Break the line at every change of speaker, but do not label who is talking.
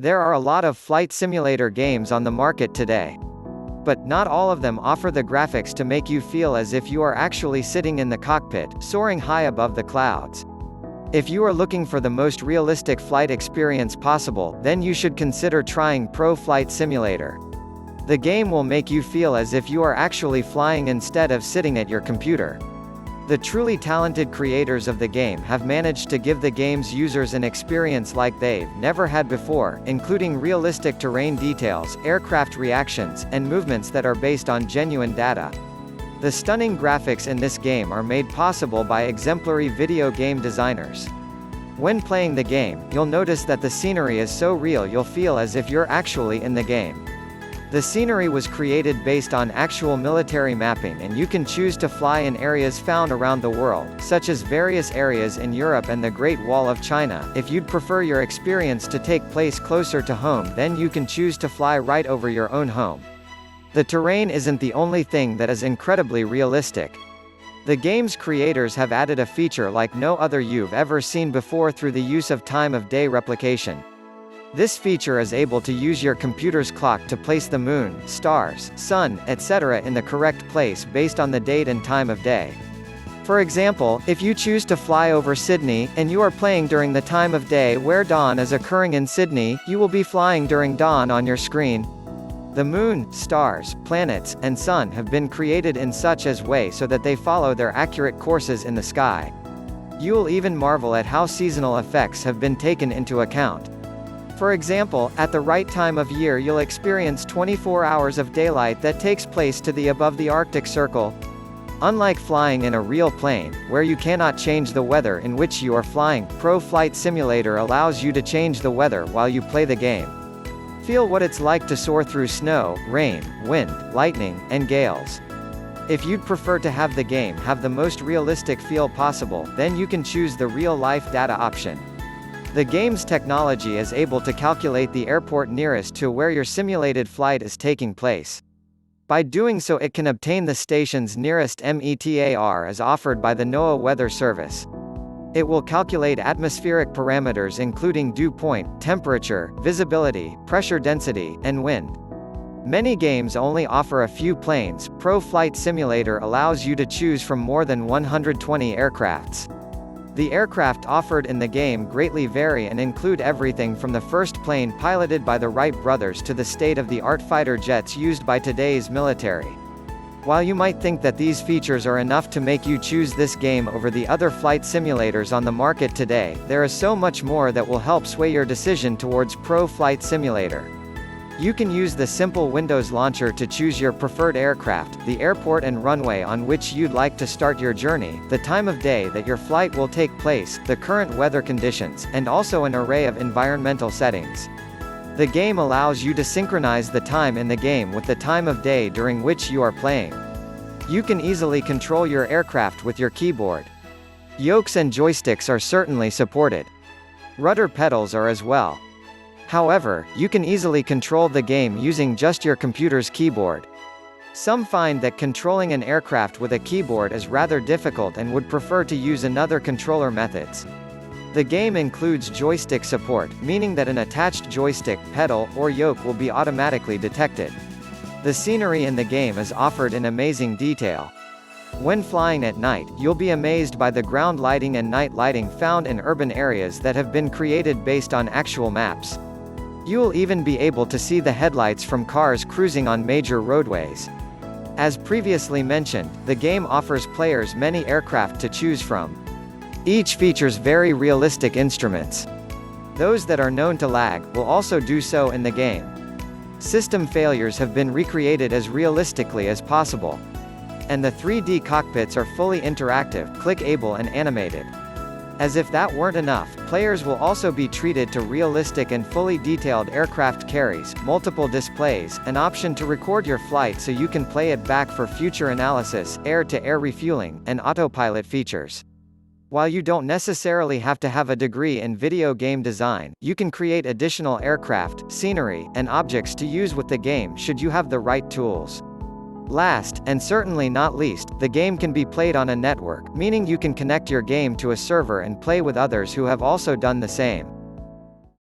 There are a lot of flight simulator games on the market today. But, not all of them offer the graphics to make you feel as if you are actually sitting in the cockpit, soaring high above the clouds. If you are looking for the most realistic flight experience possible, then you should consider trying Pro Flight Simulator. The game will make you feel as if you are actually flying instead of sitting at your computer. The truly talented creators of the game have managed to give the game's users an experience like they've never had before, including realistic terrain details, aircraft reactions, and movements that are based on genuine data. The stunning graphics in this game are made possible by exemplary video game designers. When playing the game, you'll notice that the scenery is so real you'll feel as if you're actually in the game. The scenery was created based on actual military mapping, and you can choose to fly in areas found around the world, such as various areas in Europe and the Great Wall of China. If you'd prefer your experience to take place closer to home, then you can choose to fly right over your own home. The terrain isn't the only thing that is incredibly realistic. The game's creators have added a feature like no other you've ever seen before through the use of time-of-day replication. This feature is able to use your computer's clock to place the moon, stars, sun, etc. in the correct place based on the date and time of day. For example, if you choose to fly over Sydney, and you are playing during the time of day where dawn is occurring in Sydney, you will be flying during dawn on your screen. The moon, stars, planets, and sun have been created in such a way so that they follow their accurate courses in the sky. You'll even marvel at how seasonal effects have been taken into account. For example, at the right time of year you'll experience 24 hours of daylight that takes place to the above the Arctic Circle. Unlike flying in a real plane, where you cannot change the weather in which you are flying, Pro Flight Simulator allows you to change the weather while you play the game. Feel what it's like to soar through snow, rain, wind, lightning, and gales. If you'd prefer to have the game have the most realistic feel possible, then you can choose the real-life data option. The game's technology is able to calculate the airport nearest to where your simulated flight is taking place. By doing so, it can obtain the station's nearest METAR as offered by the NOAA Weather Service. It will calculate atmospheric parameters including dew point, temperature, visibility, pressure density, and wind. Many games only offer a few planes. Pro Flight Simulator allows you to choose from more than 120 aircrafts. The aircraft offered in the game greatly vary and include everything from the first plane piloted by the Wright brothers to the state-of-the-art fighter jets used by today's military. While you might think that these features are enough to make you choose this game over the other flight simulators on the market today, there is so much more that will help sway your decision towards Pro Flight Simulator. You can use the simple Windows launcher to choose your preferred aircraft, the airport and runway on which you'd like to start your journey, the time of day that your flight will take place, the current weather conditions, and also an array of environmental settings. The game allows you to synchronize the time in the game with the time of day during which you are playing. You can easily control your aircraft with your keyboard. Yokes and joysticks are certainly supported. Rudder pedals are as well. However, you can easily control the game using just your computer's keyboard. Some find that controlling an aircraft with a keyboard is rather difficult and would prefer to use another controller methods. The game includes joystick support, meaning that an attached joystick, pedal, or yoke will be automatically detected. The scenery in the game is offered in amazing detail. When flying at night, you'll be amazed by the ground lighting and night lighting found in urban areas that have been created based on actual maps. You'll even be able to see the headlights from cars cruising on major roadways. As previously mentioned, the game offers players many aircraft to choose from. Each features very realistic instruments. Those that are known to lag will also do so in the game. System failures have been recreated as realistically as possible. And the 3D cockpits are fully interactive, clickable and animated. As if that weren't enough, players will also be treated to realistic and fully detailed aircraft carries, multiple displays, an option to record your flight so you can play it back for future analysis, air-to-air refueling, and autopilot features. While you don't necessarily have to have a degree in video game design, you can create additional aircraft, scenery, and objects to use with the game should you have the right tools. Last, and certainly not least, the game can be played on a network, meaning you can connect your game to a server and play with others who have also done the same.